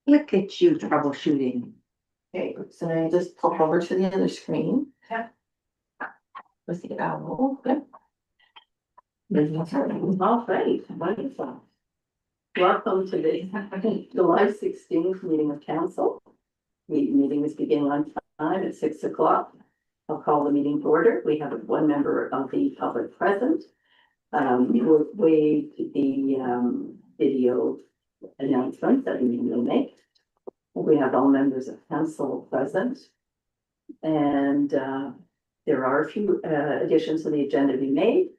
Look at you troubleshooting. Okay, so now you just pop over to the other screen. Yeah. With the owl. Yep. All right, wonderful. Welcome to the July 16th meeting of council. Meeting is beginning on time at 6 o'clock. I'll call the meeting to order. We have one member of the public present. We'll waive the video announcement that we will make. We have all members of council present. And there are a few additions to the agenda to be made.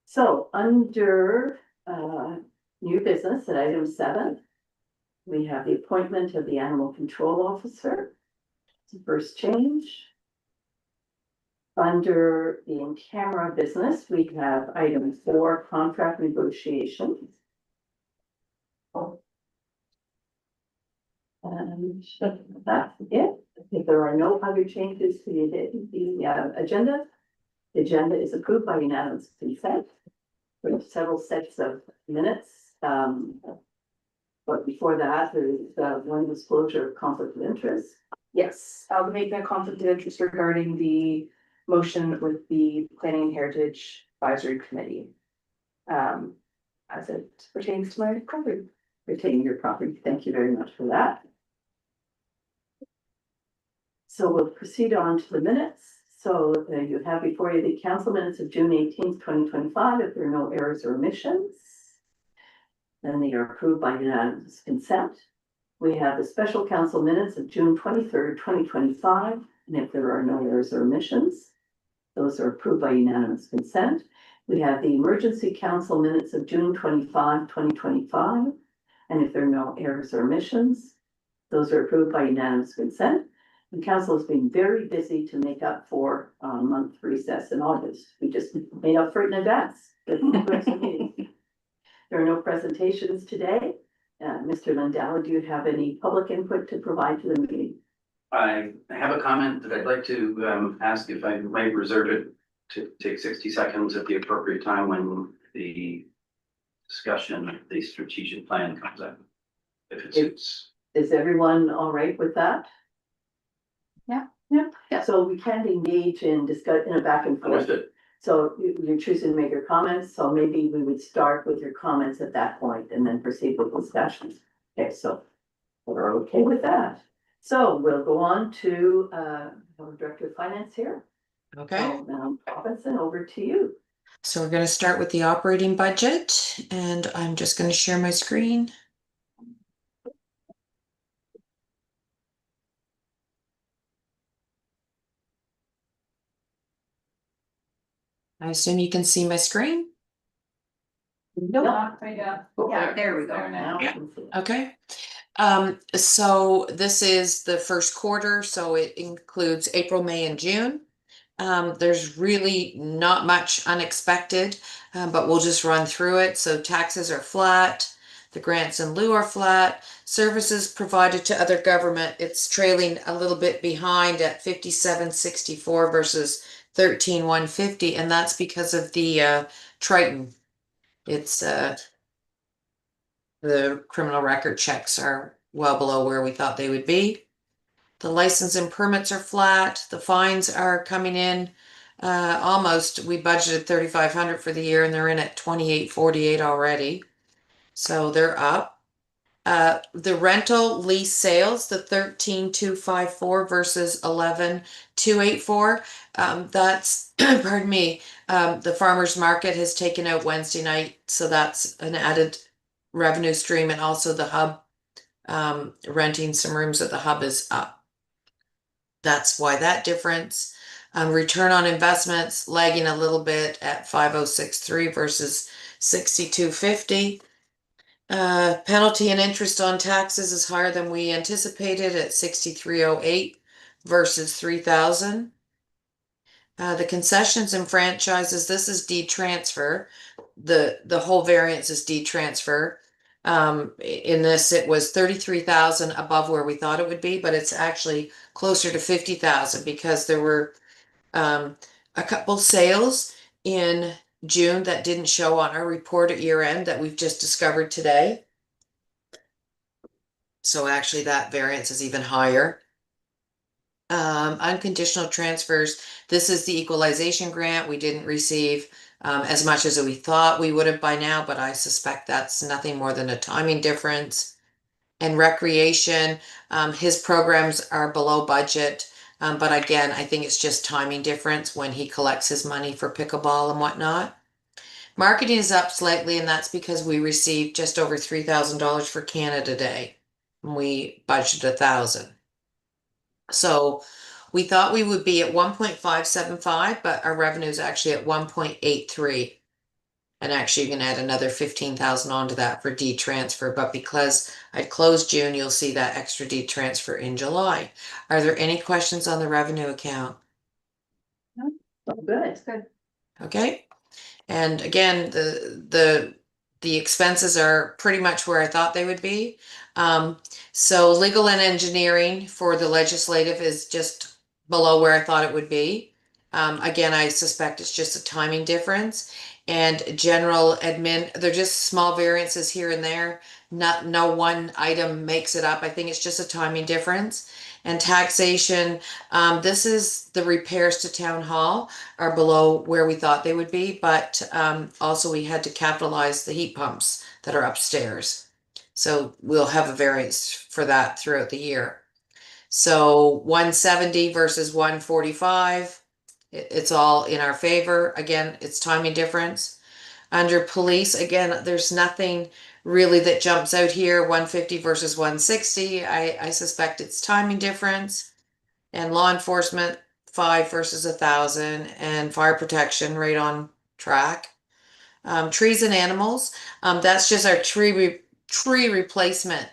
So under new business at item 7, we have the appointment of the animal control officer. It's the first change. Under the in-camera business, we have item 4, contract negotiations. And that's it. If there are no other changes to the agenda, the agenda is approved by unanimous consent. We have several sets of minutes. But before that, there's one disclosure of conflict of interest. Yes, I'll make a conflict of interest regarding the motion with the Planning and Heritage Advisory Committee. As it pertains to my property. Retaining your property. Thank you very much for that. So we'll proceed on to the minutes. So you have before you the council minutes of June 18th, 2025. If there are no errors or omissions, then they are approved by unanimous consent. We have the special council minutes of June 23rd, 2025. And if there are no errors or omissions, those are approved by unanimous consent. We have the emergency council minutes of June 25, 2025. And if there are no errors or omissions, those are approved by unanimous consent. The council has been very busy to make up for month recess in August. We just made up for it in advance. There are no presentations today. Mr. Lindell, do you have any public input to provide to the meeting? I have a comment that I'd like to ask if I might reserve it to take 60 seconds at the appropriate time when the discussion of the strategic plan comes up. If it suits. Is everyone all right with that? Yeah. So we can't engage in a back and forth. Understood. So you're choosing to make your comments, so maybe we would start with your comments at that point and then proceed with discussions. Okay, so we're okay with that. So we'll go on to our Director of Finance here. Okay, So, Robinson, over to you. so we're going to start with the operating budget, and I'm just going to share my screen. I assume you can see my screen? Nope. Yeah, there we go. Now. Yeah. Okay. So this is the first quarter, so it includes April, May, and June. There's really not much unexpected, but we'll just run through it. So taxes are flat, the grants in lieu are flat, services provided to other government, it's trailing a little bit behind at 5764 versus 13150, and that's because of the Triton. It's the criminal record checks are well below where we thought they would be. The license and permits are flat. The fines are coming in almost. We budgeted 3,500 for the year, and they're in at 2,848 already. So they're up. The rental lease sales, the 13,254 versus 11,284. That's pardon me. The farmers market has taken out Wednesday night, so that's an added revenue stream, and also the hub renting some rooms at the hub is up. That's why that difference. Return on investments lagging a little bit at 5,063 versus 6,250. Penalty and interest on taxes is higher than we anticipated at 6,308 versus 3,000. The concessions and franchises, this is deed-transfer. The whole variance is deed-transfer. In this, it was 33,000 above where we thought it would be, but it's actually closer to 50,000 because there were a couple sales in June that didn't show on our report at year end that we've just discovered today. So actually that variance is even higher. Unconditional transfers, this is the equalization grant. We didn't receive as much as we thought we would have by now, but I suspect that's nothing more than a timing difference. And recreation, his programs are below budget. But again, I think it's just timing difference when he collects his money for pickleball and whatnot. Marketing is up slightly, and that's because we received just over $3,000 for Canada Day. We budgeted 1,000. So we thought we would be at 1.575, but our revenue is actually at 1.83. And actually you can add another 15,000 onto that for D transfer, but because I closed June, you'll see that extra D transfer in July. Are there any questions on the revenue account? Oh, good. Good. Okay. And again, the expenses are pretty much where I thought they would be. So legal and engineering for the legislative is just below where I thought it would be. Again, I suspect it's just a timing difference. And general admin, they're just small variances here and there. No one item makes it up. I think it's just a timing difference. And taxation, this is the repairs to town hall are below where we thought they would be, but also we had to capitalize the heat pumps that are upstairs. So we'll have a variance for that throughout the year. So 170 versus 145, it's all in our favor. Again, it's timing difference. Under police, again, there's nothing really that jumps out here. 150 versus 160, I suspect it's timing difference. And law enforcement, 5 versus 1,000, and fire protection right on track. Trees and animals, that's just our tree replacement.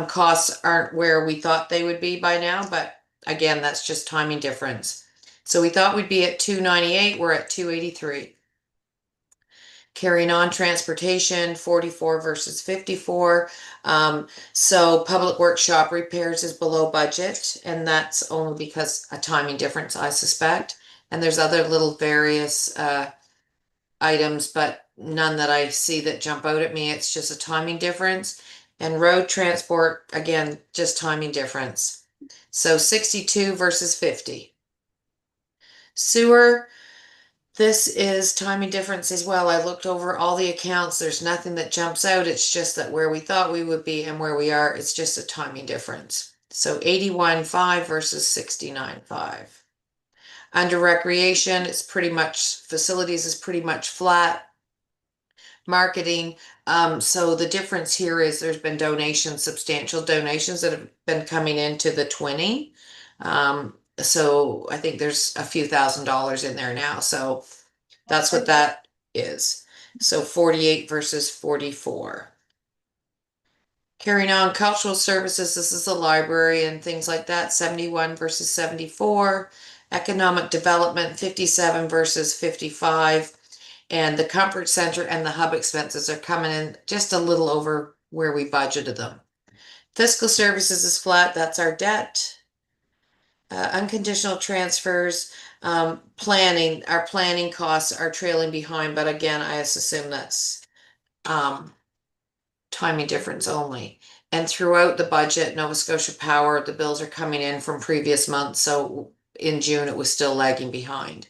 Costs aren't where we thought they would be by now, but again, that's just timing difference. So we thought we'd be at 298, we're at 283. Carrying on transportation, 44 versus 54. So public workshop repairs is below budget, and that's only because a timing difference, I suspect. And there's other little various items, but none that I see that jump out at me. It's just a timing difference. And road transport, again, just timing difference. So 62 versus 50. Sewer, this is timing difference as well. I looked over all the accounts. There's nothing that jumps out. It's just that where we thought we would be and where we are, it's just a timing difference. So 81.5 versus 69.5. Under recreation, it's pretty much, facilities is pretty much flat. Marketing, so the difference here is there's been donations, substantial donations that have been coming into the 20. So I think there's a few $1,000s in there now. So that's what that is. So 48 versus 44. Carrying on cultural services, this is the library and things like that, 71 versus 74. Economic development, 57 versus 55. And the comfort center and the hub expenses are coming in just a little over where we budgeted them. Fiscal services is flat, that's our debt. Unconditional transfers, planning, our planning costs are trailing behind, but again, I assume that's timing difference only. And throughout the budget, Nova Scotia Power, the bills are coming in from previous months, so in June it was still lagging behind.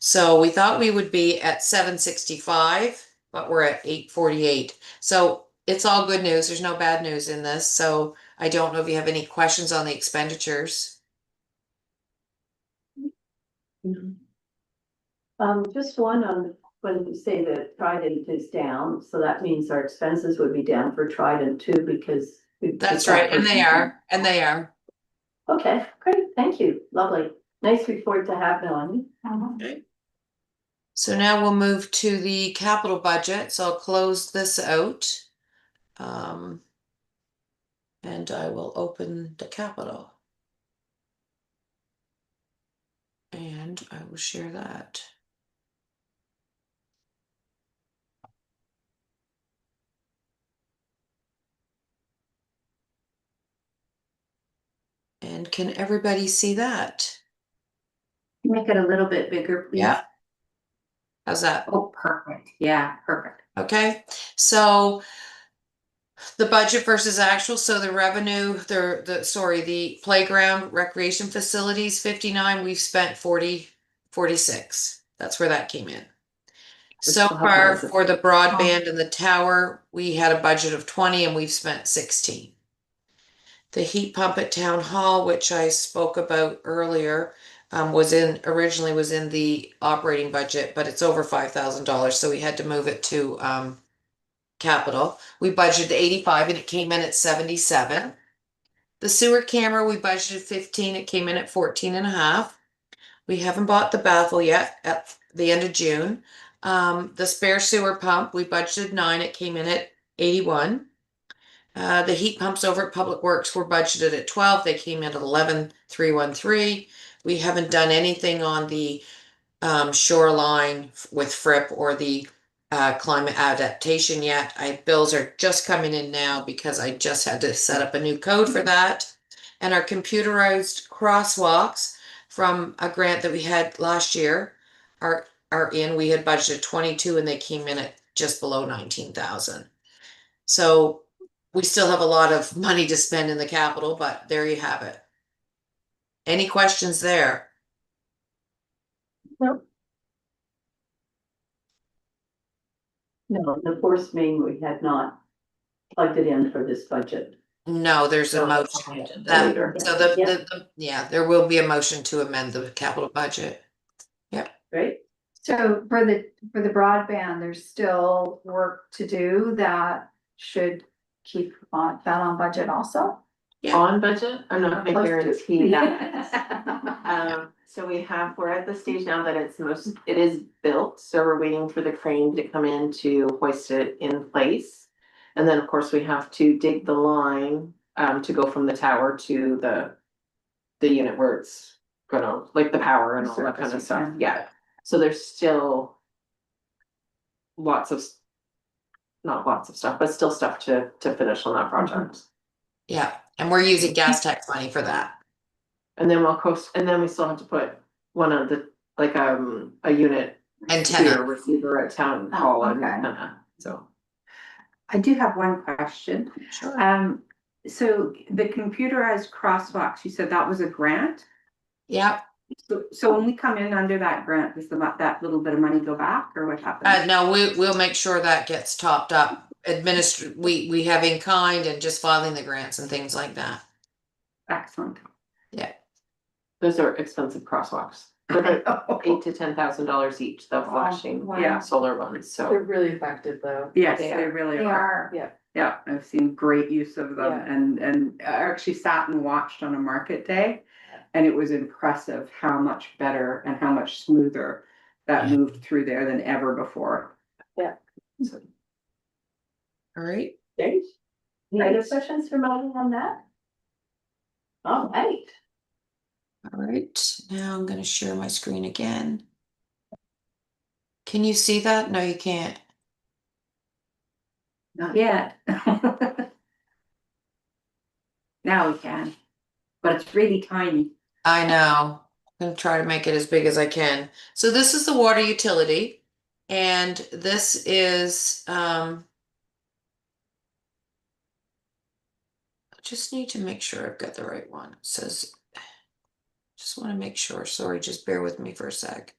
So we thought we would be at 765, but we're at 848. So it's all good news. There's no bad news in this. So I don't know if you have any questions on the expenditures. Just one on when you say that Trident is down, so that means our expenses would be down for Trident too, because. That's right, and they are. Okay, great, thank you, lovely. Nice report to have, Melanie. Okay. So now we'll move to the capital budget. So I'll close this out. And I will open the capital. And I will share that. And can everybody see that? Make it a little bit bigger, please. Yeah. How's that? Oh, perfect. Yeah, perfect. Okay, so The budget versus actual, so the revenue, the playground recreation facilities, 59, we've spent 46. That's where that came in. So still have far loads of- for the broadband and the tower, we had a budget of 20 and we've spent 16. The heat pump at town hall, which I spoke about earlier, originally was in the operating budget, but it's over $5,000, so we had to move it to capital. We budgeted 85 and it came in at 77. The sewer camera, we budgeted 15, it came in at 14 and a half. We haven't bought the baffle yet at the end of June. The spare sewer pump, we budgeted 9, it came in at 81. The heat pumps over at Public Works were budgeted at 12, they came in at 11,313. We haven't done anything on the shoreline with FRIP or the climate adaptation yet. Bills are just coming in now because I just had to set up a new code for that. And our computerized crosswalks from a grant that we had last year are in. We had budgeted 22 and they came in at just below 19,000. So we still have a lot of money to spend in the capital, but there you have it. Any questions there? No, the force main, we had not plugged it in for this budget. No, there's a So, motion. okay, That, later. so yeah, there will be a motion to amend the capital budget. Right? So for the broadband, there's still work to do that should keep that on budget also. Yeah. On budget, I'm not gonna Close to. guarantee that. So we're at the stage now that it is built, so we're waiting for the crane to come in to hoist it in place. And then, of course, we have to dig the line, to go from the tower to the unit where it's gonna, like the power and all that kind of stuff, yeah. So there's still not lots of stuff, but still stuff to finish on that project. Yeah, and we're using gas tax money for that. And then we still have to put one of the, like, a unit Antenna. receiver at town hall and okay. antenna, so. I do have one question. Sure. So the computerized crosswalks, you said that was a grant? Yeah, So when we come in under that grant, does that little bit of money go back or what happens? no, we'll make sure that gets topped up. We have in kind and just filing the grants and things like that. Excellent. Those are expensive crosswalks. They're about $8,000 to $10,000 each, the flashing Yeah. solar ones, so. They're really effective though. Yes, They they are. really They are. are. Yeah, I've seen great use of them Yeah. and I actually sat and watched on a market day. And it was impressive how much better and how much smoother that moved through there than ever before. All right. Great. Any other questions for Molly on that? All right. All right, now I'm gonna share my screen again. Can you see that? No, you can't. Not yet. Now we can, but it's really tiny. I know. I'm gonna try to make it as big as I can. So this is the water utility, and this is I just need to make sure I've got the right one. It says, just want to make sure. Sorry, just bear with me for a sec.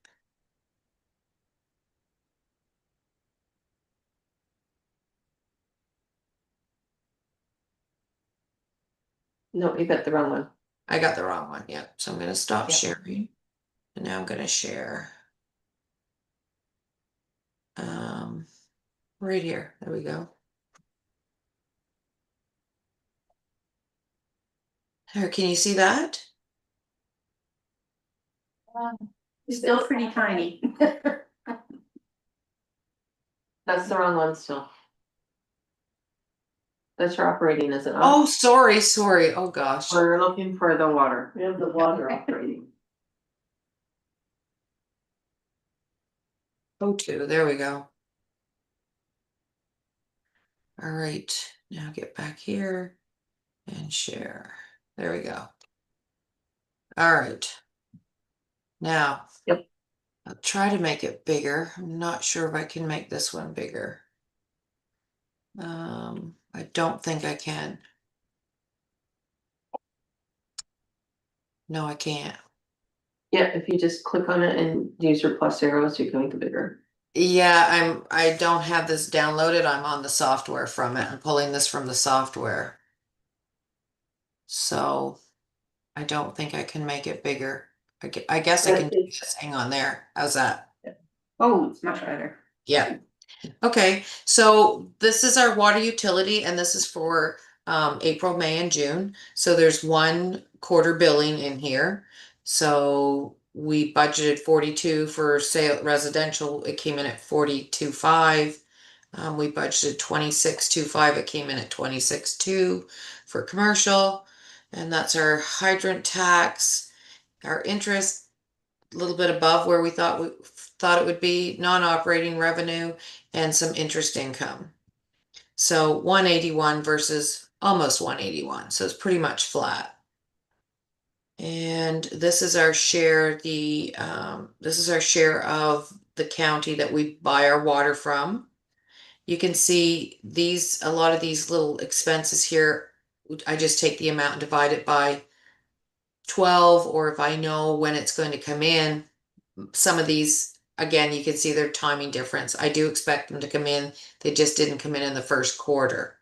No, you got the wrong one. I got the wrong one. Yep. So I'm gonna stop Yep. sharing, and now I'm gonna share. Right here. There we go. There, can you see that? Still pretty tiny. That's the wrong one still. That's your operating, is it not? Oh, sorry. Oh gosh. We're looking for the water. We have the water operating. O2, there we go. All right, now get back here and share. There we go. All right. Now. Yep. I'll try to make it bigger. I'm not sure if I can make this one bigger. I don't think I can. No, I can't. Yeah, if you just click on it and use your plus arrows, you can make it bigger. Yeah, I don't have this downloaded. I'm on the software from it. I'm pulling this from the software. So I don't think I can make it bigger. I guess I But can do it's- this. Hang on there. How's that? Oh, it's much better. Yeah. Okay, so this is our water utility and this is for April, May and June. So there's 1 quarter billing in here. So we budgeted 42 for sale residential. It came in at 42.5. We budgeted 26.25. It came in at 26.2 for commercial. And that's our hydrant tax, our interest, a little bit above where we thought it would be, non-operating revenue and some interest income. So 181 versus almost 181. So it's pretty much flat. And this is our share, this is our share of the county that we buy our water from. You can see these, a lot of these little expenses here, I just take the amount and divide it by 12, or if I know when it's going to come in, some of these, again, you can see their timing difference. I do expect them to come in. They just didn't come in the first quarter.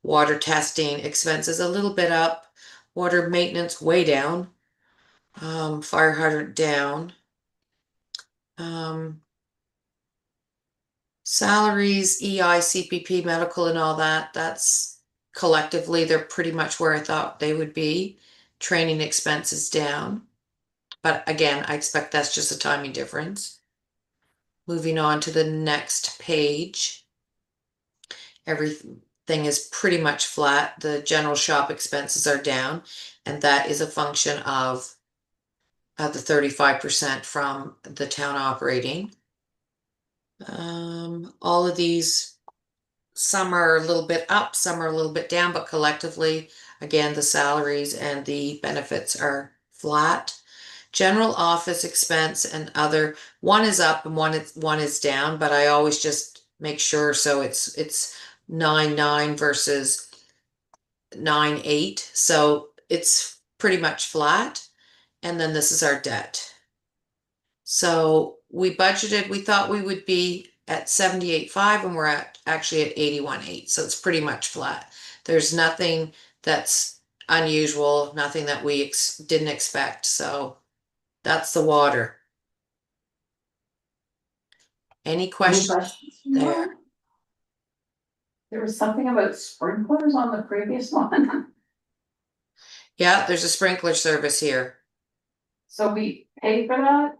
Water testing expenses a little bit up. Water maintenance way down. Fire hydrant down. Salaries, EI, CPP, medical and all that, that's collectively, they're pretty much where I thought they would be. Training expenses down. But again, I expect that's just a timing difference. Moving on to the next page. Everything is pretty much flat. The general shop expenses are down, and that is a function of the 35% from the town operating. All of these, some are a little bit up, some are a little bit down, but collectively, again, the salaries and the benefits are flat. General office expense and other, one is up and one is down, but I always just make sure, so it's 9.9 versus 9.8, so it's pretty much flat. And then this is our debt. So we budgeted, we thought we would be at 78.5 and we're actually at 81.8, so it's pretty much flat. There's nothing that's unusual, nothing that we didn't expect, so that's the water. Any Any questions questions? there? There was something about sprinklers on the previous one, Yeah, there's a sprinkler service here. so we pay for that?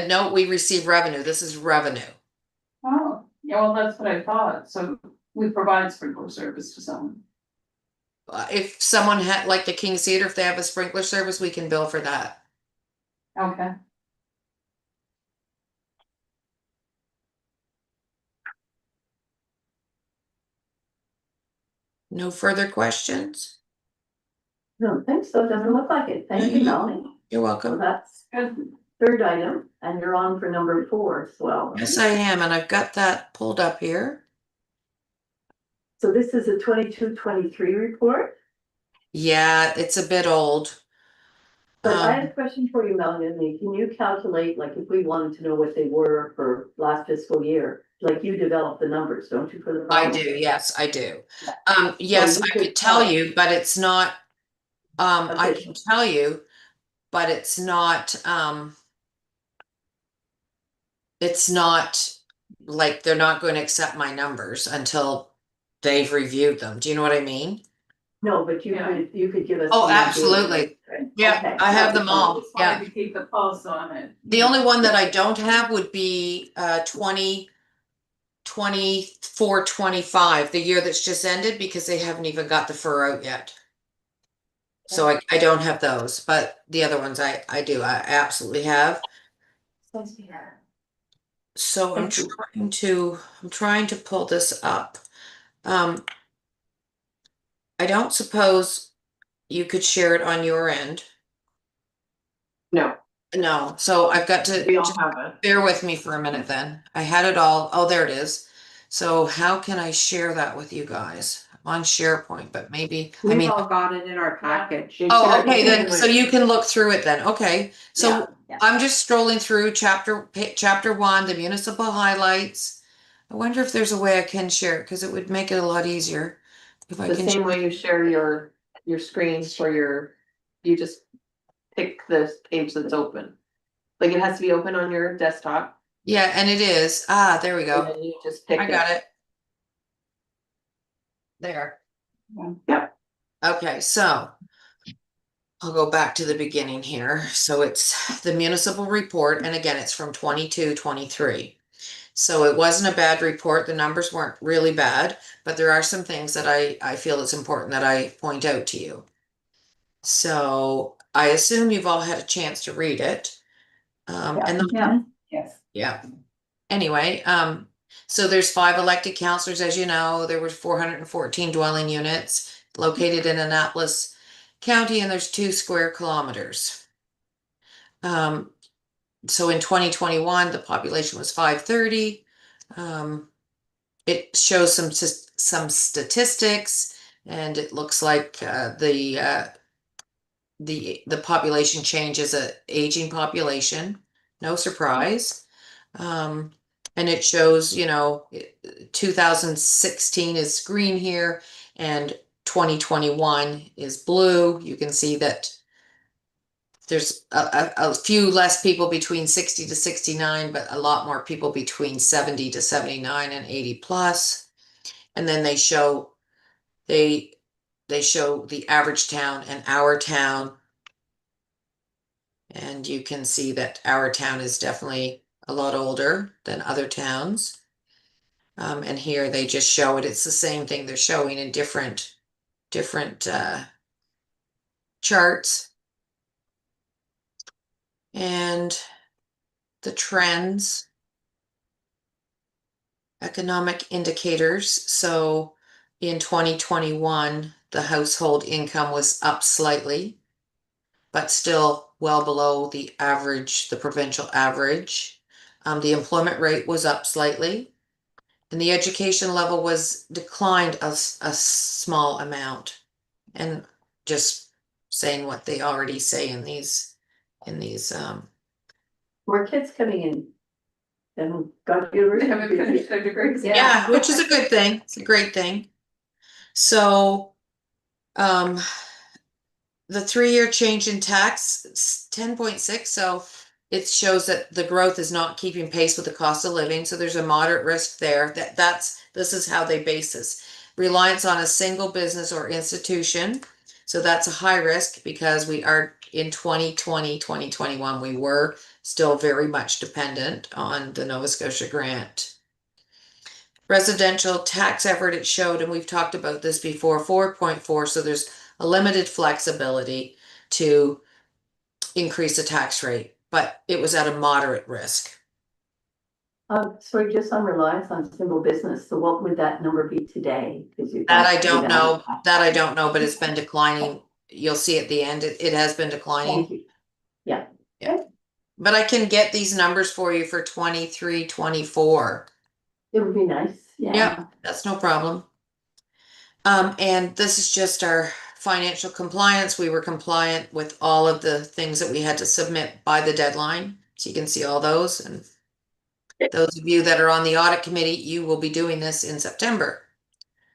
No, we receive revenue. This is revenue. Oh, yeah, well, that's what I thought, so we provide sprinkler service to someone. If someone had, like the King's Theater, if they have a sprinkler service, we can bill for that. Okay. No further questions? Don't think so, doesn't look like it. Thank you, Melanie. You're So welcome. that's good. Third item, and you're on for number 4 as well. Yes, I am, and I've got that pulled up here. So this is a 22-23 report, Yeah, it's a bit old. but I have a question for you, Melanie. Can you calculate, like, if we wanted to know what they were for last fiscal year? Like, you develop the numbers, don't you, for the? I do, yes, I do. Yes, you I could could tell tell. you, but it's not, I Okay. can tell you, but it's not, like, they're not going to accept my numbers until they've reviewed them. Do you know what I mean? No, but Yeah. you could give us. Oh, an idea. absolutely. Yeah, Okay, I have that them was all. Just Yeah. wanted to keep the pulse on it. The only one that I don't have would be 2024-25, the year that's just ended, because they haven't even got the fur out yet. So I don't have those, but the other ones I do, I absolutely have. So I'm trying to pull this up. I don't suppose you could share it on your end. No, No, so I've got to. we all have it. Bear with me for a minute then. I had it all. Oh, there it is. So how can I share that with you guys? on SharePoint, but maybe, I We've mean, all got it in our package. oh, okay, then, so you can look through it then, okay. So Yeah. I'm just scrolling through chapter 1, the municipal highlights. I wonder if there's a way I can share it, because it would make it a lot easier if I The can. same way you share your screens for you just pick the page that's open. Like it has to be open on your desktop. Yeah, and it is. There we And go. then you just pick I got it. There. Yep. Okay, so I'll go back to the beginning here. So it's the municipal report, and again, it's from 22-23. So it wasn't a bad report. The numbers weren't really bad, but there are some things that I feel it's important that I point out to you. So I assume you've all had a chance to read it. And Yeah. Yes. yeah. Anyway, so there's 5 elected councillors, as you know. There were 414 dwelling units located in Annapolis County, and there's 2 square kilometers. So in 2021, the population was 530. It shows some statistics, and it looks like the population change is a aging population. No surprise. And it shows, 2016 is green here and 2021 is blue. You can see that there's a few less people between 60 to 69, but a lot more people between 70 to 79 and 80 plus. And then they show the average town and our town. And you can see that our town is definitely a lot older than other towns. And here they just show it. It's the same thing they're showing in different charts. And the trends, economic indicators. So in 2021, the household income was up slightly, but still well below the average, the provincial average. The employment rate was up slightly, and the education level was declined a small amount. And just saying what they already say in these More kids coming in than got They haven't university. finished their degrees. yeah, which is a good thing. It's a great thing. So the 3-year change in tax is 10.6. So it shows that the growth is not keeping pace with the cost of living. So there's a moderate risk there. This is how they base this. Reliance on a single business or institution. So that's a high risk because we are in 2020, 2021, we were still very much dependent on the Nova Scotia grant. Residential tax effort, it showed, and we've talked about this before, 4.4. So there's a limited flexibility to increase the tax rate, but it was at a moderate risk. Sorry, just on reliance on single business, so what would that number be today? That I don't know, but it's been declining. You'll see at the end, it has been declining. Thank you. Yeah. But I can get these numbers for you for 23, 24. It would be nice, yeah. Yeah, that's no problem. And this is just our financial compliance. We were compliant with all of the things that we had to submit by the deadline. So you can see all those, and those of you that are on the audit committee, you will be doing this in September.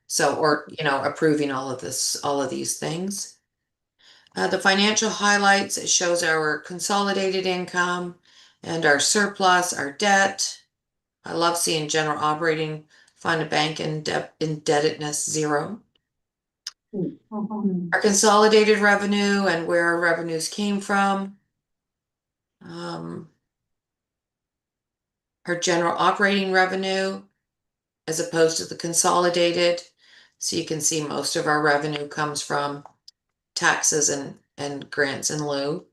So, or, approving all of these things. The financial highlights, it shows our consolidated income and our surplus, our debt. I love seeing general operating fund, bank indebtedness 0. Our consolidated revenue and where our revenues came from. Our general operating revenue as opposed to the consolidated. So you can see most of our revenue comes from taxes and grants in lieu.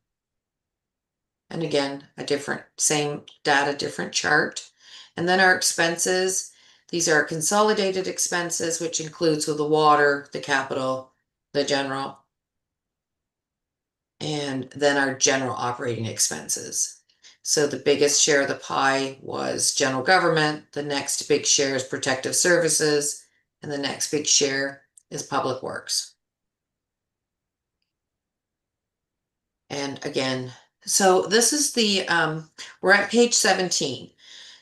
And again, same data, different chart. And then our expenses, these are consolidated expenses, which includes with the water, the capital, the general, and then our general operating expenses. So the biggest share of the pie was general government. The next big share is protective services, and the next big share is Public Works. And again, so this is the, we're at page 17.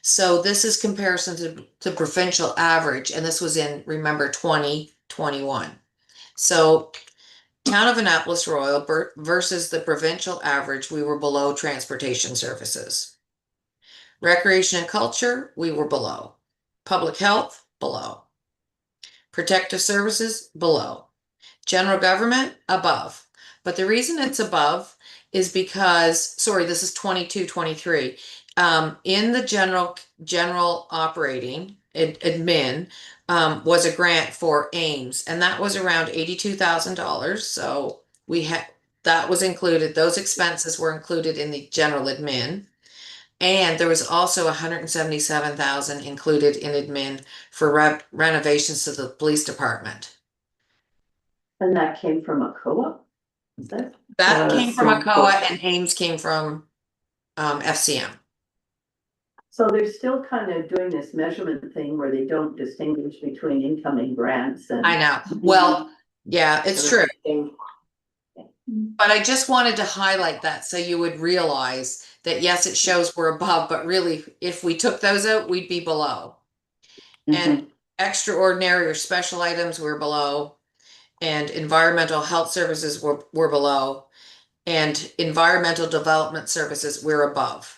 So this is comparison to the provincial average, and this was in, remember, 2021. So Town of Annapolis Royal versus the provincial average, we were below transportation services. Recreation and culture, we were below. Public health, below. Protective services, below. General government, above. But the reason it's above is because, sorry, this is 22-23. In the general operating admin, was a grant for Ames, and that was around $82,000. So we had, that was included, those expenses were included in the general admin. And there was also 177,000 included in admin for renovations to the police department. And that came from a co-op? Is that? That came from so- ACOA and Ames came from FCM. So they're still kind of doing this measurement thing where they don't distinguish between incoming grants and. I know. Well, yeah, it's true. And But I just wanted to highlight that so you would realize that yes, it shows we're above, but really, if we took those out, we'd be below. And extraordinary or special items were below. And environmental health services were below. And environmental development services were above.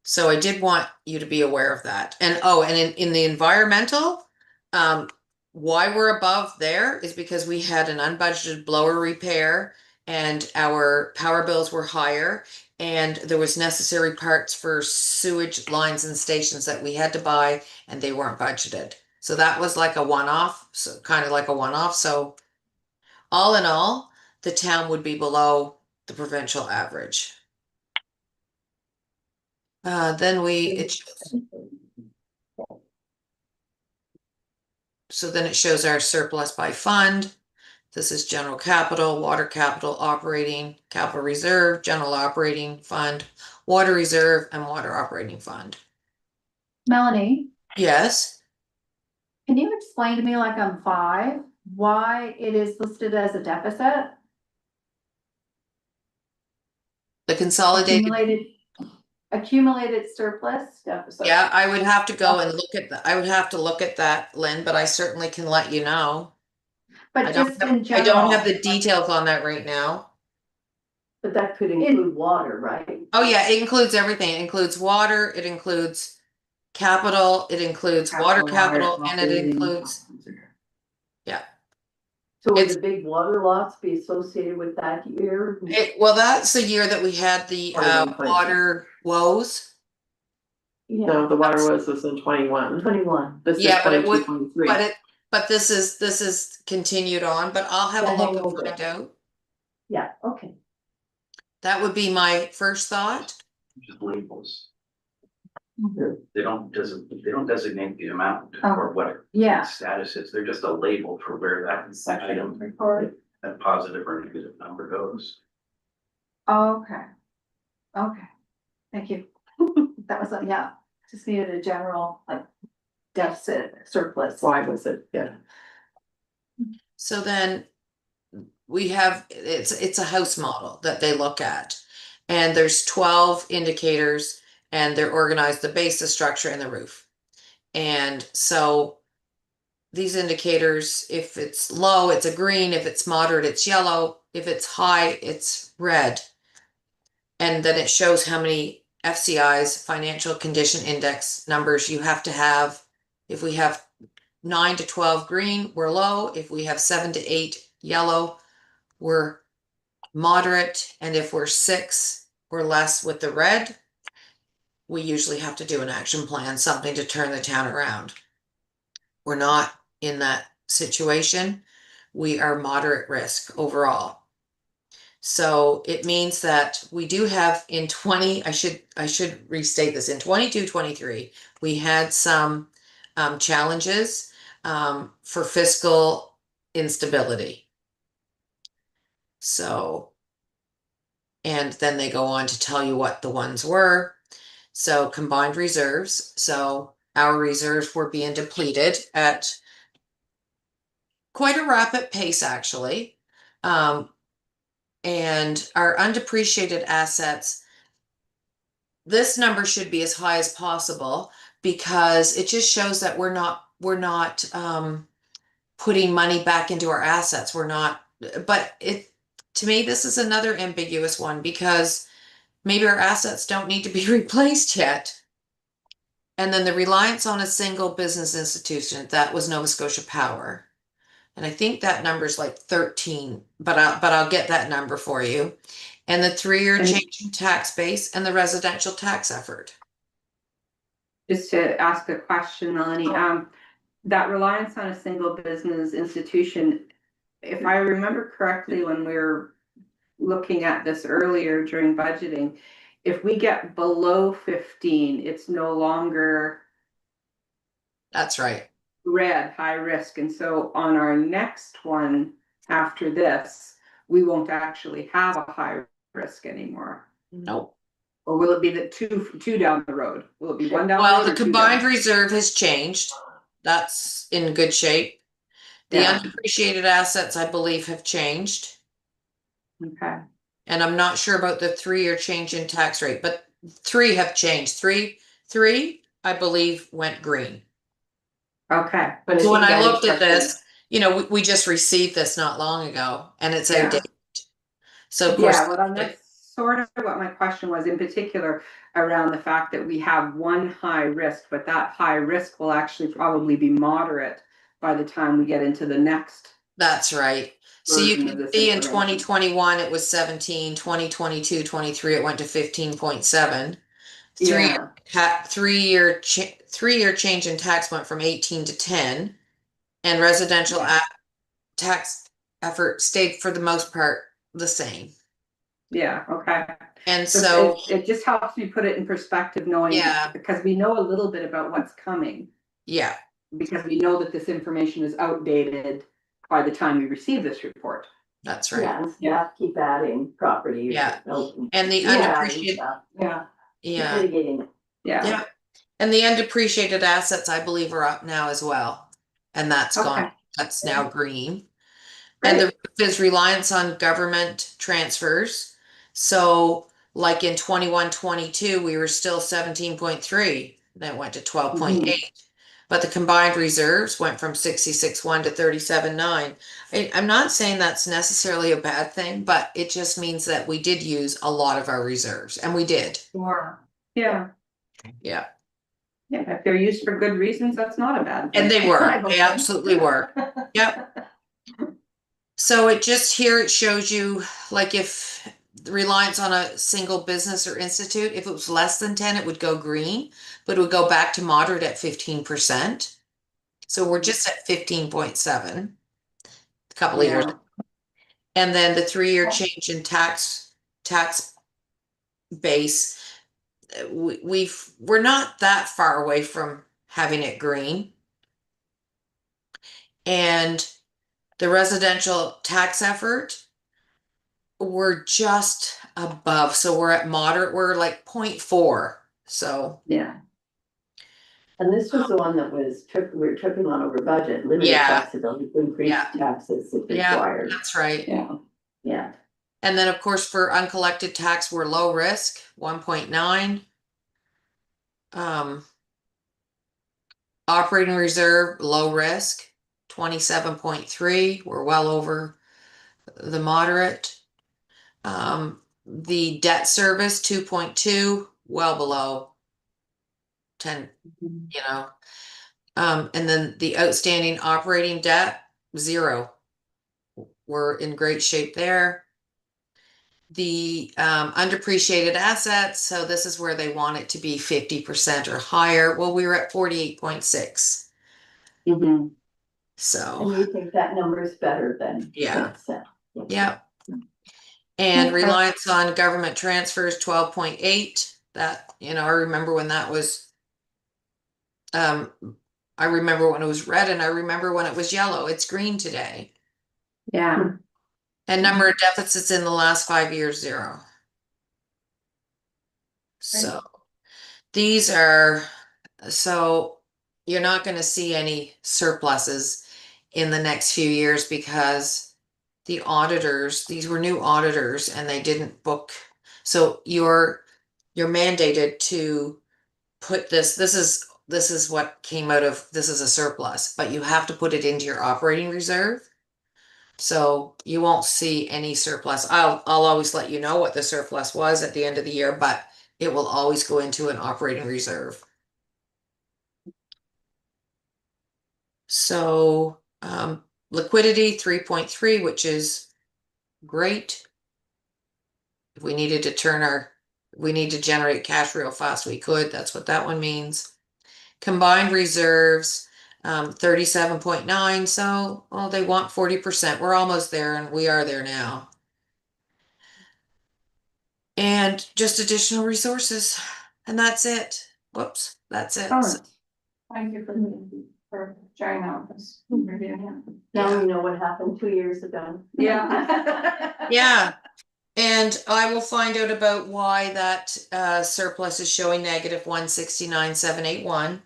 So I did want you to be aware of that. And oh, and in the environmental, why we're above there is because we had an unbudgeted blower repair and our power bills were higher and there was necessary parts for sewage lines and stations that we had to buy and they weren't budgeted. So that was like a one-off, so kind of like a one-off. So all in all, the town would be below the provincial average. So then it shows our surplus by fund. This is general capital, water capital, operating, capital reserve, general operating fund, water reserve, and water operating fund. Melanie, Yes, can you explain to me, like on 5, why it is listed as a deficit? the consolidated, Accumulated surplus deficit. yeah, I would have to go and look at I would have to look at that, Lynn, but I certainly can let you know. But I don't just in I general. don't have the details on that right now. But that could include water, right? Oh yeah, it includes everything. It includes water, it includes capital, it includes water capital, and it includes, So would It's- the big water lots be associated with that year? well, that's the year that we had the water woes. Yeah, No, the water was in 21. 21. This is Yeah, but it 22, would, 23. but this is continued on, but I'll have a The look and hangover. find out. Yeah, okay. That would be my first thought. Just labels. They don't designate the amount Oh. or what Yeah, its status is. They're just a label for where that Section item, report. that positive or negative number goes. okay. Okay, thank you. That was, yeah, just needed a general, like, deficit surplus. Why was it? Yeah. So then we have, it's a house model that they look at. And there's 12 indicators and they're organized, the base, the structure, and the roof. And so these indicators, if it's low, it's a green, if it's moderate, it's yellow, if it's high, it's red. And then it shows how many FCI's, financial condition index numbers you have to have. If we have 9 to 12 green, we're low. If we have 7 to 8 yellow, we're moderate. And if we're 6 or less with the red, we usually have to do an action plan, something to turn the town around. We're not in that situation. We are moderate risk overall. So it means that we do have in 20, I should restate this, in 22-23, we had some challenges for fiscal instability. So, and then they go on to tell you what the ones were. So combined reserves, so our reserves were being depleted at quite a rapid pace, actually. And our undepreciated assets, this number should be as high as possible because it just shows that we're not putting money back into our assets. We're not, but to me, this is another ambiguous one because maybe our assets don't need to be replaced yet. And then the reliance on a single business institution, that was Nova Scotia Power. And I think that number's like 13, but I'll get that number for you. And the 3-year And- change in tax base and the residential tax effort. Just to ask a question, Melanie, that reliance on a single business institution, if I remember correctly, when we were looking at this earlier during budgeting, if we get below 15, it's no longer That's right. red, high risk. And so on our next one after this, we won't actually have a high risk anymore. Nope. Or will it be the two down the road? Will it be one down the road? Well, or the two combined down? reserve has changed. That's in good shape. The Yeah. undepreciated assets, I believe, have changed. Okay. And I'm not sure about the 3-year change in tax rate, but 3 have changed. Three, I believe, went green. Okay. But if So when you I guys looked at check this, we just received this not long ago and it's Yeah. outdated. So of course, Yeah, well, and that's sort of what my question was, in particular around the fact that we have one high risk, but that high risk will actually probably be moderate by the time we get into the next. that's right. So you version of can this see in information. 2021, it was 17, 2022, 23, it went to 15.7. Yeah. 3-year change in tax went from 18 to 10, and residential tax effort stayed for the most part the same. Yeah, okay. And So so, it just helps me put it in perspective, knowing, Yeah. because we know a little bit about what's coming, yeah, because we know that this information is outdated by the time we receive this report. that's right. Yeah, and staff keep adding property. Yeah. No, And the keep adding undepreciated, stuff, Yeah. keep yeah, mitigating it. yeah. And the undepreciated assets, I believe, are up now as well. And that's gone, Okay. that's now green. And the roof is reliance on government transfers. So like in 21-22, we were still 17.3, then it went to 12.8. But the combined reserves went from 66.1 to 37.9. I'm not saying that's necessarily a bad thing, but it just means that we did use a lot of our reserves, and we did. Sure. Yeah, Yeah. yeah, if they're used for good reasons, that's not a bad thing. And they I were, hope they so. absolutely were. Yep. So it just here, it shows you, like, if the reliance on a single business or institute, if it was less than 10, it would go green, but it would go back to moderate at 15%. So we're just at 15.7, a couple of years. Yeah. And then the 3-year change in tax base, we're not that far away from having it green. And the residential tax effort, we're just above. So we're at moderate, we're like 0.4. So Yeah. And this was the one that we were tripping on over budget, limited Yeah. flexibility to increase Yeah. taxes if yeah, required. that's right. Yeah. Yeah, And then of course for uncollected tax, we're low risk, 1.9. Operating reserve, low risk, 27.3. We're well over the moderate. The debt service, 2.2, well below 10, and then the outstanding operating debt, 0. We're in great shape there. The undepreciated assets, so this is where they want it to be 50% or higher. Well, we were at 48.6. Mhm. So, and you think that number is better than? Yeah. 10%? yeah. And Okay. reliance on government transfers, 12.8. That, I remember when that was, I remember when it was red and I remember when it was yellow. It's green today. Yeah. And number of deficits in the last 5 years, 0. So these are, so you're not gonna see any surpluses in the next few years because the auditors, these were new auditors and they didn't book. So you're mandated to put this is what came out of, this is a surplus, but you have to put it into your operating reserve. So you won't see any surplus. I'll always let you know what the surplus was at the end of the year, but it will always go into an operating reserve. So, liquidity 3.3, which is great. If we needed to we need to generate cash real fast, we could. That's what that one means. Combined reserves, 37.9. So, oh, they want 40%. We're almost there and we are there now. And just additional resources. And that's it. Whoops, that's it. All right. Thank you for sharing that with us. Now we know what happened 2 years ago. Yeah. Yeah. And I will find out about why that surplus is showing negative 169,781.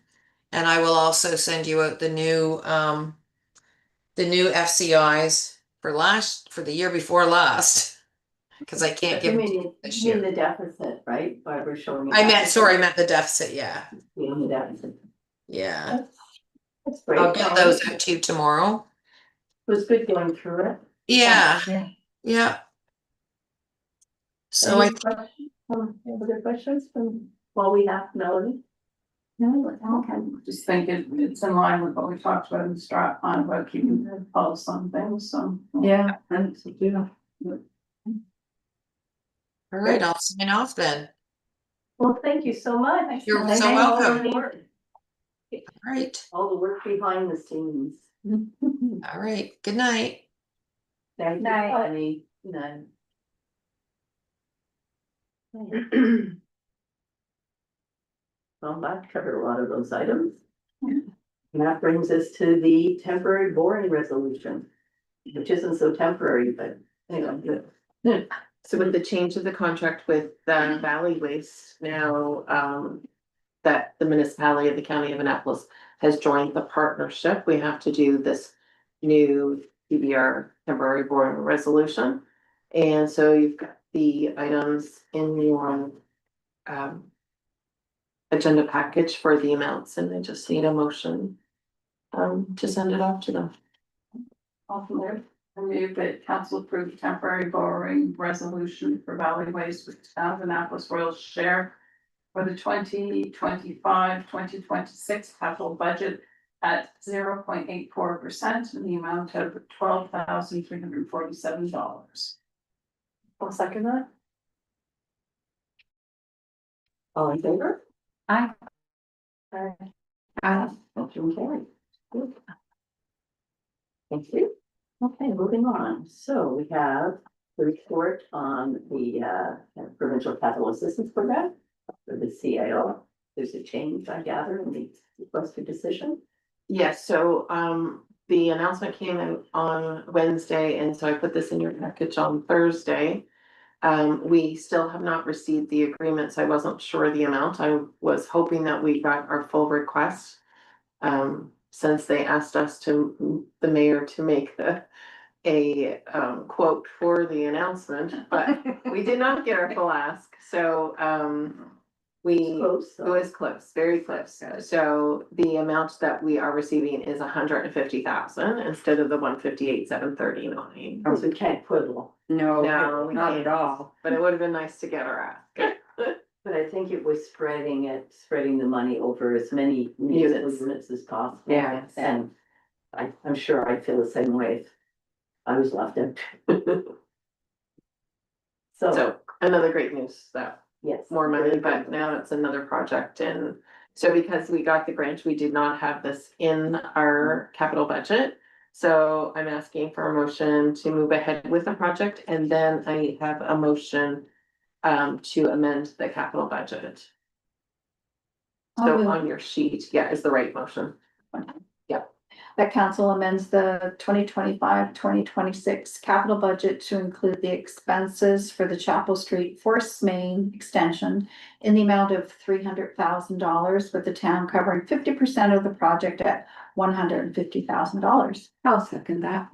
And I will also send you out the new FCIs for the year before last. Because I can't give them to you this You mean year. the deficit, right? Barbara showing me. I meant the deficit, yeah. Yeah, the deficit. Yeah. That's great. I'll get those out to you tomorrow. It was good going through it. Yeah, Yeah. yeah. So Any questions? Other questions from while we have Melody? No, okay. Just think it's in line with what we talked about in the strat plan about keeping the pulse on things, so. Yeah, and so, yeah. all right, I'll sign off then. Well, thank you so much. You're Thank so you all welcome. for All right, all the work behind the scenes. all right. Good night. Thank you, Night. Connie. No. Well, that covered a lot of those items. And that brings us to the temporary boring resolution, which isn't so temporary, but anyway. So with the change of the contract with Valley Waste now, that the municipality of the county of Annapolis has joined the partnership, we have to do this new TBR temporary boring resolution. And so you've got the items in your agenda package for the amounts, and I just need a motion to send it off to them. Awesome there. I move that council approve temporary borrowing resolution for Valley Waste with town of Annapolis Royal share for the 2025-2026 capital budget at 0.84% in the amount of $12,347. I'll second that. All in favor? I, Motion carried. Good. Thank you. Okay, moving on. So we have the report on the provincial capital assistance program for the CAO. There's a change, I gather, in the requested decision. Yes, so the announcement came out on Wednesday, and so I put this in your package on Thursday. We still have not received the agreement, so I wasn't sure the amount. I was hoping that we got our full request. Since they asked us to, the mayor, to make a quote for the announcement, but we did not get our full ask, so we. Close. It was close, very close. So the amount that we are receiving is 150,000 instead of the 158,739. Because we can't quibble, No, No, we not can't. at all. But it would have been nice to get our ask. but I think it was spreading the money over as many municipal units as possible. Yeah. And I'm sure I feel the same way if I was left out. So, So another great news that yes. more money, but now it's another project. And so because we got the grant, we did not have this in our capital budget. So I'm asking for a motion to move ahead with the project, and then I have a motion to amend the capital budget. So on your sheet, yeah, is the right motion. that council amends the 2025-2026 capital budget to include the expenses for the Chapel Street Force Main extension in the amount of $300,000, with the town covering 50% of the project at $150,000. I'll second that.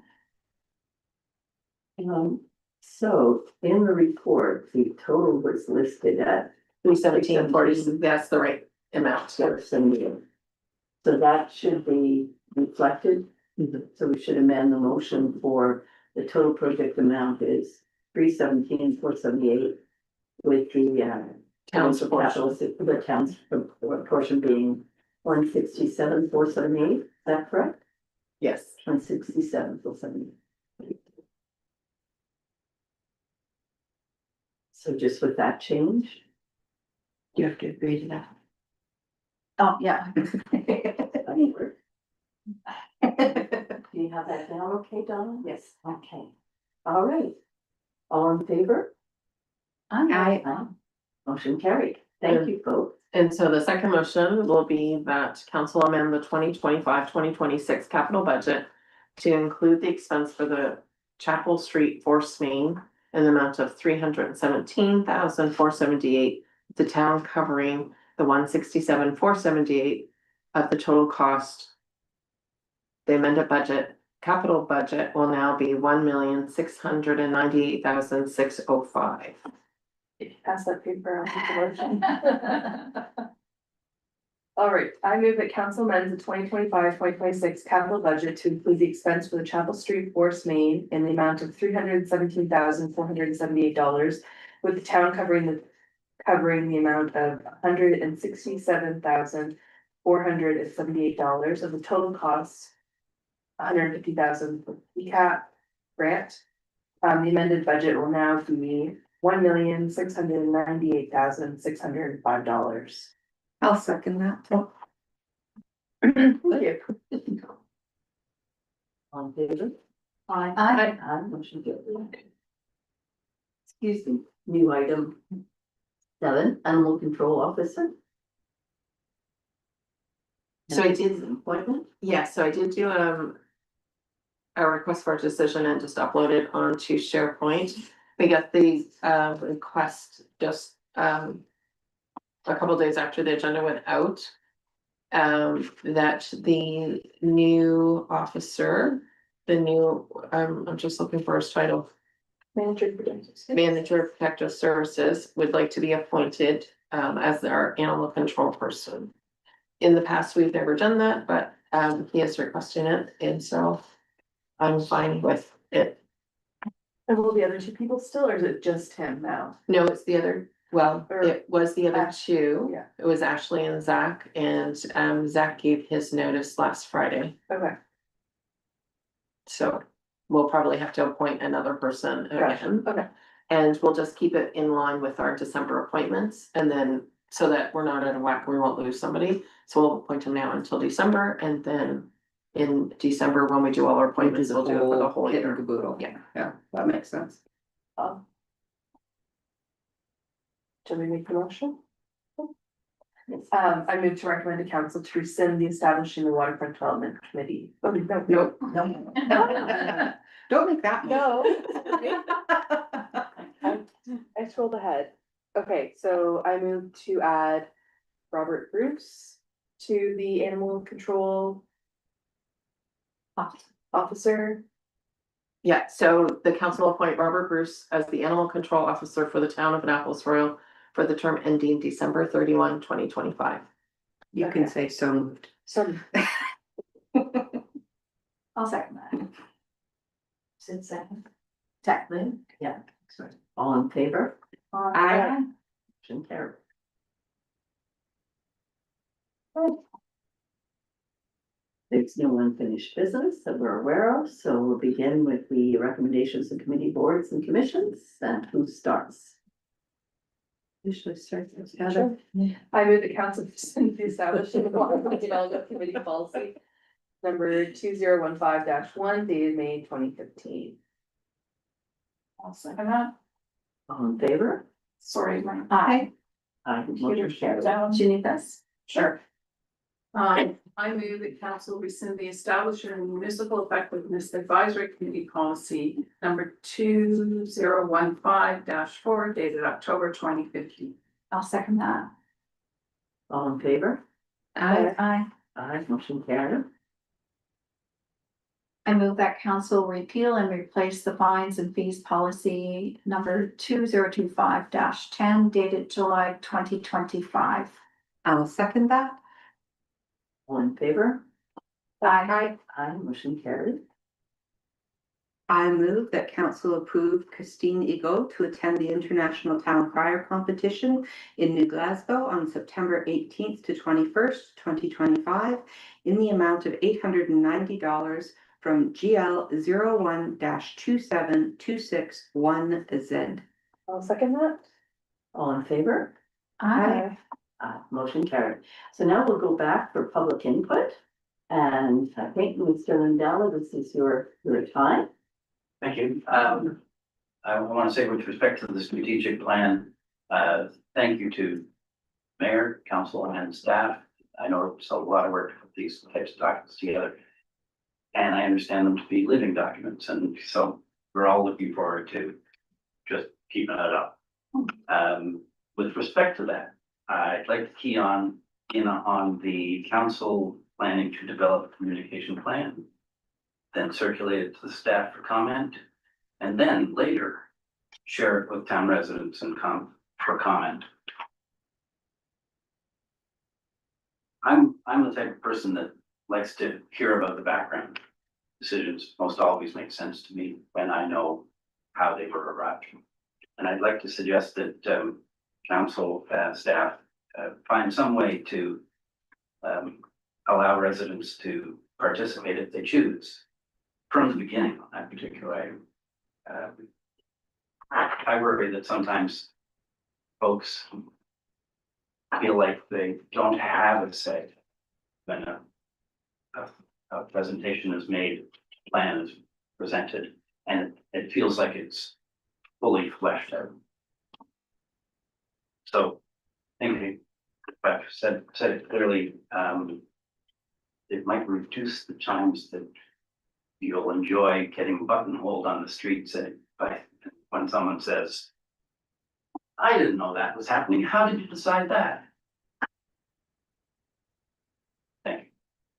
So in the report, the total was listed at 317.40, that's the right amount. 478. So that should be reflected. So we should amend the motion for the total project amount is 317,478 with the Town's portion. the town's portion being 167,478. Is that correct? Yes. 167,478. So just with that change. You have to agree to that. Oh, yeah. Do you have that down okay, Donna? Yes. Okay. All right. All in favor? Aye. Motion carried. Thank you, folks. And so the second motion will be that council amend the 2025-2026 capital budget to include the expense for the Chapel Street Force Main in the amount of 317,478, the town covering the 167,478 of the total cost. The amended budget, capital budget will now be 1,698,605. Pass that paper on to the motion. All right, I move that council amends the 2025-2026 capital budget to include the expense for the Chapel Street Force Main in the amount of $317,478, with the town covering the amount of $167,478 of the total cost. $150,000 for PCAP grant. The amended budget will now be $1,698,605. I'll second that. Thank you. On favor? Aye. Motion carried. Excuse me, new item 7, animal control officer. So I did, Appointment? yeah, so I did do a request for a decision and just upload it onto SharePoint. We got the request just a couple days after the agenda went out. That the new officer, I'm just looking for his title. Manager of Protective Services would like to be appointed as our animal control person. In the past, we've never done that, but he is requesting it, and so I'm fine with it. And will the other two people still, or is it just him now? No, it's the other, well, Or- it was the other Ash- two. yeah. It was Ashley and Zach, and Zach gave his notice last Friday, Okay, so we'll probably have to appoint another person gotcha, again. okay, And we'll just keep it in line with our December appointments, and then, so that we're not out of whack, we won't lose somebody. So we'll appoint them now until December, and then in December, when we do all our appointments, we'll do it for the whole Kit and year. caboodle. Yeah. Yeah, that makes sense. shall we make the motion? I move to recommend to council to rescind the establishing the waterfront development committee. Oh, no. Nope. No. Don't make that. No. I scrolled ahead. Okay, so I move to add Robert Bruce to the animal control officer. Yeah, so the council will appoint Robert Bruce as the animal control officer for the town of Annapolis Royal for the term ending December 31, 2025. You can say so moved. So I'll second that. Sid second. Lynn? Yeah, sorry. All in favor? Aye. Motion carried. There's no unfinished business that we're aware of, so we'll begin with the recommendations of committee boards and commissions, and who starts? Usually starts with Sure. I move the council rescind the establishing of waterfront development committee policy number 2015-1 dated May 2015. I'll second that. All in favor? Sorry, my Aye. Aye. computer Motion shut carried. down. Do you need this? Sure. I I move that council rescind the establishment municipal effectiveness advisory committee policy number 2015-4 dated October 2015. I'll second that. All in favor? Aye. Aye, motion carried. I move that council repeal and replace the fines and fees policy number 2025-10 dated July 2025. I'll second that. All in favor? Aye. Aye, motion carried. I move that council approve Christine Ego to attend the International Town Crier Competition in New Glasgow on September 18th to 21st, 2025, in the amount of $890 from GL 01-27261Z. I'll second that. All in favor? Aye. Motion carried. So now we'll go back for public input. And I think Mr. Lindell, this is your time. Thank you. I want to say with respect to the strategic plan, thank you to mayor, council and staff. I know it's a lot of work to put these types of documents together. And I understand them to be living documents, and so we're all looking forward to just keeping it up. With respect to that, I'd like to key on the council planning to develop a communication plan, then circulate it to the staff for comment, and then later share it with town residents and for comment. I'm the type of person that likes to hear about the background. Decisions most always make sense to me when I know how they were arrived. And I'd like to suggest that council staff find some way to allow residents to participate if they choose from the beginning on that particular item. I worry that sometimes folks feel like they don't have a say when a presentation is made, plan is presented, and it feels like it's fully fleshed out. So, anyway, if I've said it clearly, it might reduce the times that you'll enjoy getting buttonholed on the streets when someone says, "I didn't know that was happening. How did you decide that?"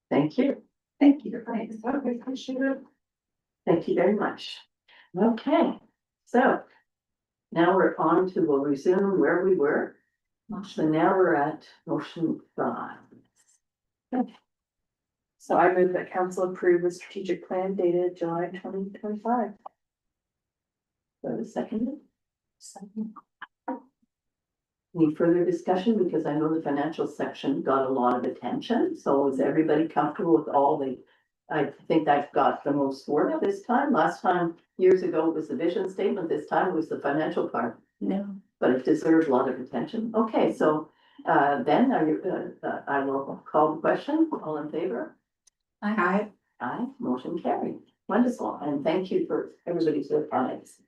Thank you. Thank you. Thank you. Thank you very much. Okay, so now we'll resume where we were. So now we're at motion 5. So I move that council approve the strategic plan dated July 2025. So the second. Any further discussion? Because I know the financial section got a lot of attention. So is everybody comfortable with all I think I've got the most work this time. Last time, years ago, it was the vision statement. This time it was the financial part. No. But it deserves a lot of attention. Okay, so then I will call the question. All in favor? Aye. Aye, motion carried. Wonderful, and thank you for everybody's comments.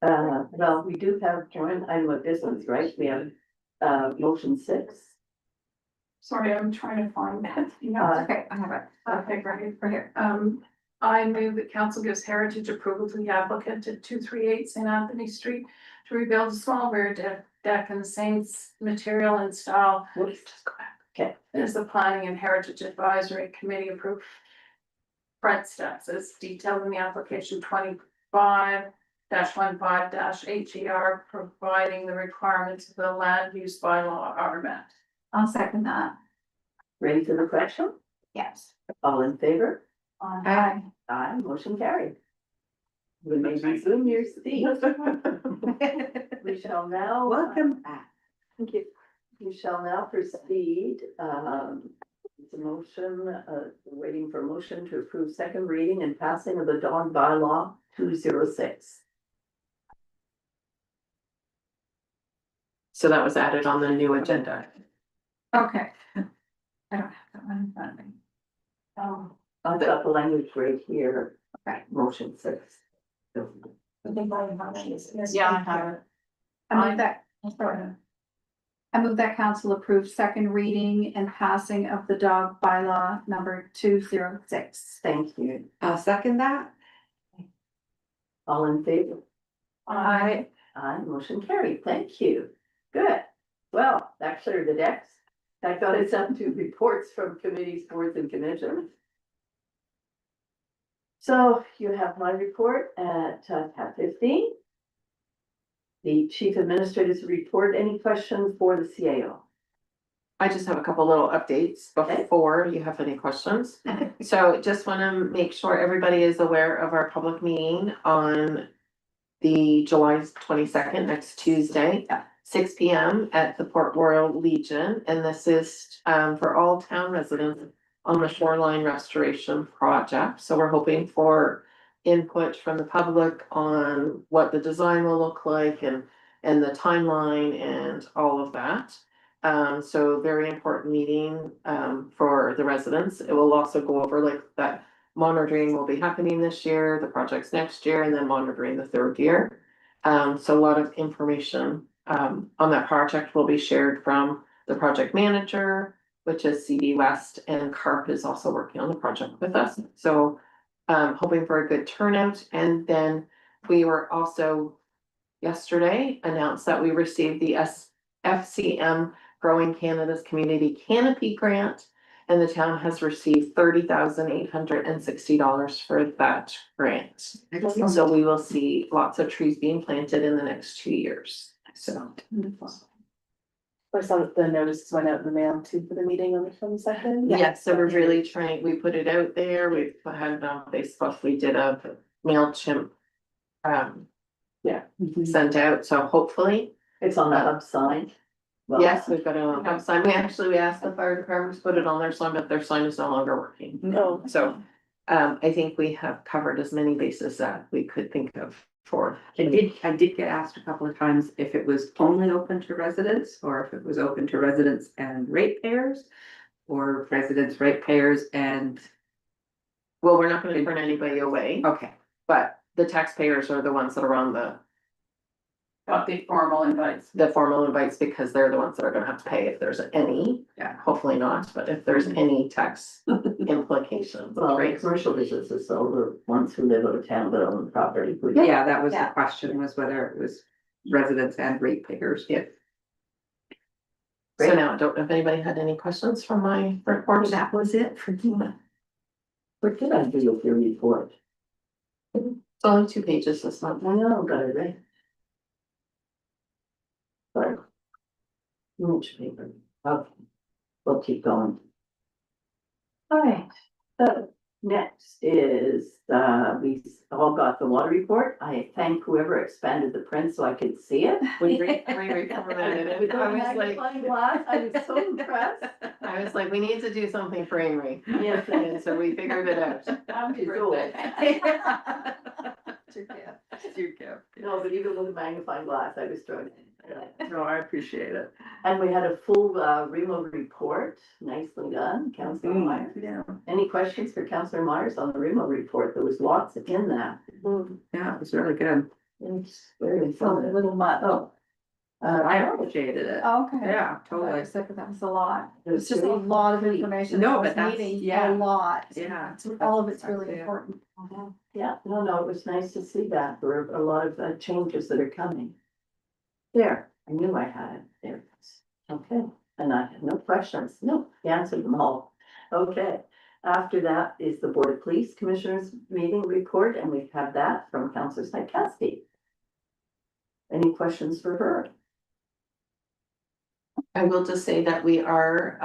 Well, we do have one item of business, right? We have motion 6. Sorry, I'm trying to find that. You know, Okay, I have it. okay, great. Right here. I move that council gives heritage approval to the applicant at 238 St. Anthony Street to rebuild a small rear deck in the same material and style. Whoops. Just go back. Okay. As the Planning and Heritage Advisory Committee approved front steps as detailed in the application 25-15-HER, providing the requirements of the land use bylaw are met. I'll second that. Ready for the question? Yes. All in favor? Aye. Aye, motion carried. We may resume your seat. We shall now. Welcome back. Thank you. We shall now proceed. It's a motion, waiting for motion to approve second reading and passing of the dog bylaw 206. So that was added on the new agenda. Okay. I don't have that one in front of me. I've got the language right here. Okay. Motion 6. Yeah, I have it. I move that, sorry. I move that council approve second reading and passing of the dog bylaw number 206. Thank you. I'll second that. All in favor? Aye. Aye, motion carried. Thank you. Good. Well, that cleared the decks. That got us up to reports from committees, boards and commissions. So you have my report at tab 15. The chief administrator's report. Any questions for the CAO? I just have a couple little updates Okay. before you have any questions. So just want to make sure everybody is aware of our public meeting on the July 22nd, next Tuesday, 6 p.m. at the Port Royal Legion. And this is for all town residents on the shoreline restoration project. So we're hoping for input from the public on what the design will look like and the timeline and all of that. So very important meeting for the residents. It will also go over like that monitoring will be happening this year, the projects next year, and then monitoring the third year. So a lot of information on that project will be shared from the project manager, which is CD West, and CARP is also working on the project with us. So hoping for a good turnout. And then we were also yesterday announced that we received the FCM Growing Canada's Community Canopy Grant, and the town has received $30,860 for that grant. So we will see lots of trees being planted in the next 2 years. So I saw that the notices went out in the mail too for the meeting on the 22nd. yeah, so we're really trying, we put it out there, we've had it on Facebook, we did a MailChimp sent out, so hopefully. It's on the hub sign. Well, Yes, we've got it on our sign. We asked the fire department to put it on their sign, but their sign is no longer working. No. So, I think we have covered as many bases that we could think of for. I did get asked a couple of times if it was only open to residents or if it was open to residents and ratepayers. Or residents, ratepayers and, Well, we're not gonna turn anybody away, okay, but the taxpayers are the ones that are on Got the formal invites. the formal invites because they're the ones that are gonna have to pay if there's any. Yeah. Hopefully not, but if there's any tax implications. Well, right? commercial businesses, so the ones who live out of town but own the property. yeah, that was the Yeah. question, was whether it was residents and ratepayers. Yeah. So now I don't know if anybody had any questions from my report. That was it for me. What did I do with your report? It's only 2 pages this month. I know, got it right. Sorry. Much paper. Okay. We'll keep going. All right, so next is, we all got the water report. I thank whoever expanded the print so I could see it. We reformatted it. With the I was like, magnifying glass, I was so impressed. I was like, we need to do something for Amory. Yes, And so we figured it out. It's old. It's your gift. No, but even with a magnifying glass, I was struggling. No, I appreciate it. And we had a full Remo report, nicely done, Councilor Myers. Yeah, Any questions for Councilor Myers on the Remo report? There was lots in that. yeah, it was really good. It's very So a informative. little much. Oh. I appreciated it. Okay. Yeah, I totally. was like, that was a lot. It was It's just a really- lot of information. No, for but this that's- meeting, yeah. A lot. Yeah. All of it's really Yeah. important. Yeah, no, it was nice to see that. There were a lot of changes that are coming. There, I knew I had it there. Okay, and I had no questions. No, you answered them all. Okay, after that is the Board of Police Commissioners meeting report, and we have that from Councilor Stankowski. Any questions for her? I will just say that we are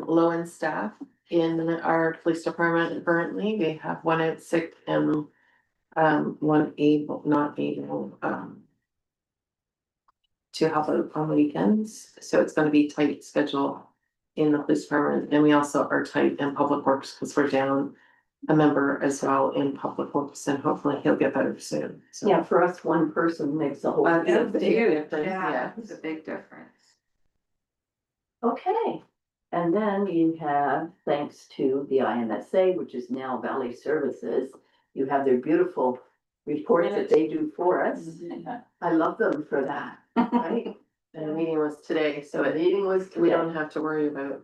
low in staff in our police department currently. We have one out sick and one not able to help out on the weekends. So it's gonna be tight schedule in the police department, and we also are tight in public works because we're down a member as well in public works, and hopefully he'll get better soon. So Yeah, for us, one person makes a whole. It's a big Huge, difference, yeah, yes. it's a big difference. Okay, and then you have, thanks to the IMSA, which is now Valley Services, you have their beautiful reports that they do for us. I love them for that, right? And the meeting was today, so So the meeting was we today. don't have to worry about.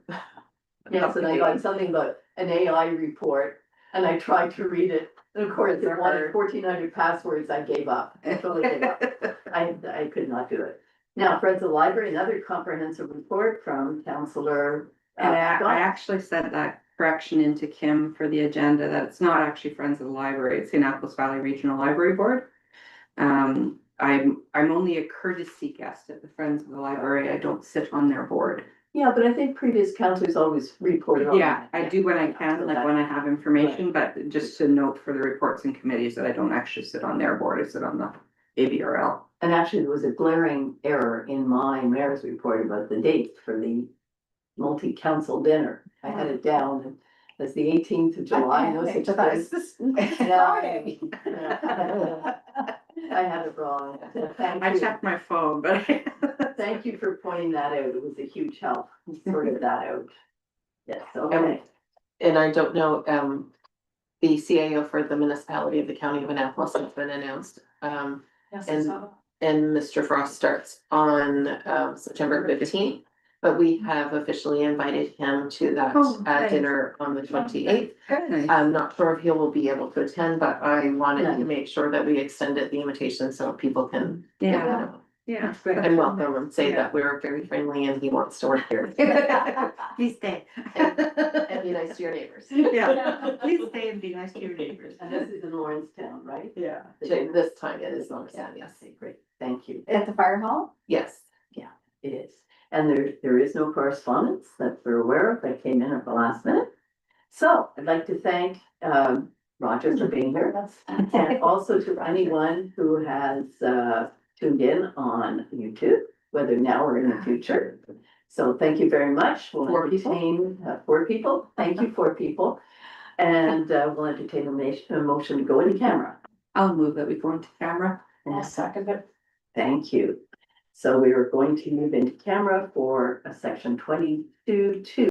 Yes, and I got something about an AI report, and I tried to read it, and of course, it wanted 1,400 passwords, I gave up. I totally gave up. I could not do it. Now, Friends of the Library, another comprehensive report from Councillor. And I Scott. actually sent that correction into Kim for the agenda, that it's not actually Friends of the Library, it's the Annapolis Valley Regional Library Board. I'm only a courtesy guest at the Friends of the Library, I don't sit on their board. Yeah, but I think previous councillors always reported on Yeah, that. I do when I can, like when I have information, but just to note for the reports and committees that I don't actually sit on their board, I sit on the ABRL. And actually, there was a glaring error in my mayor's report about the date for the multi-council dinner. I had it down as the 18th of July. No such thing. I had it wrong. Thank I you. checked my phone, but. Thank you for pointing that out. It was a huge help. We sorted that out. Yes, okay. And I don't know, the CAO for the municipality of the county of Annapolis has been announced. Yes, And- so. And Mr. Frost starts on September 15th. But we have officially invited him to that Oh, nice. dinner on the 28th. Nice. I'm not sure if he will be able to attend, but I wanted Yeah. to make sure that we extended the invitation so people can. Yeah, yeah. And welcome and say Yeah. that we're very friendly and he wants to work here. Please stay. And be nice to your neighbors. Yeah, please stay and be nice to your neighbors. And this is in Lawrencetown, right? Yeah. This time it is not, Yeah, yes, okay, great. Thank you. At the fire hall? yes. It is. And there is no correspondence that we're aware of that came in at the last minute. So I'd like to thank Roger for being here. And also to anyone who has tuned in on YouTube, whether now or in the future. So thank you very much. We'll 4 people. entertain 4 people. Thank you, 4 people. And we'll entertain a motion to go into camera. I'll move that we go into camera. I'll second it. Thank you. So we are going to move into camera for a section 22-2.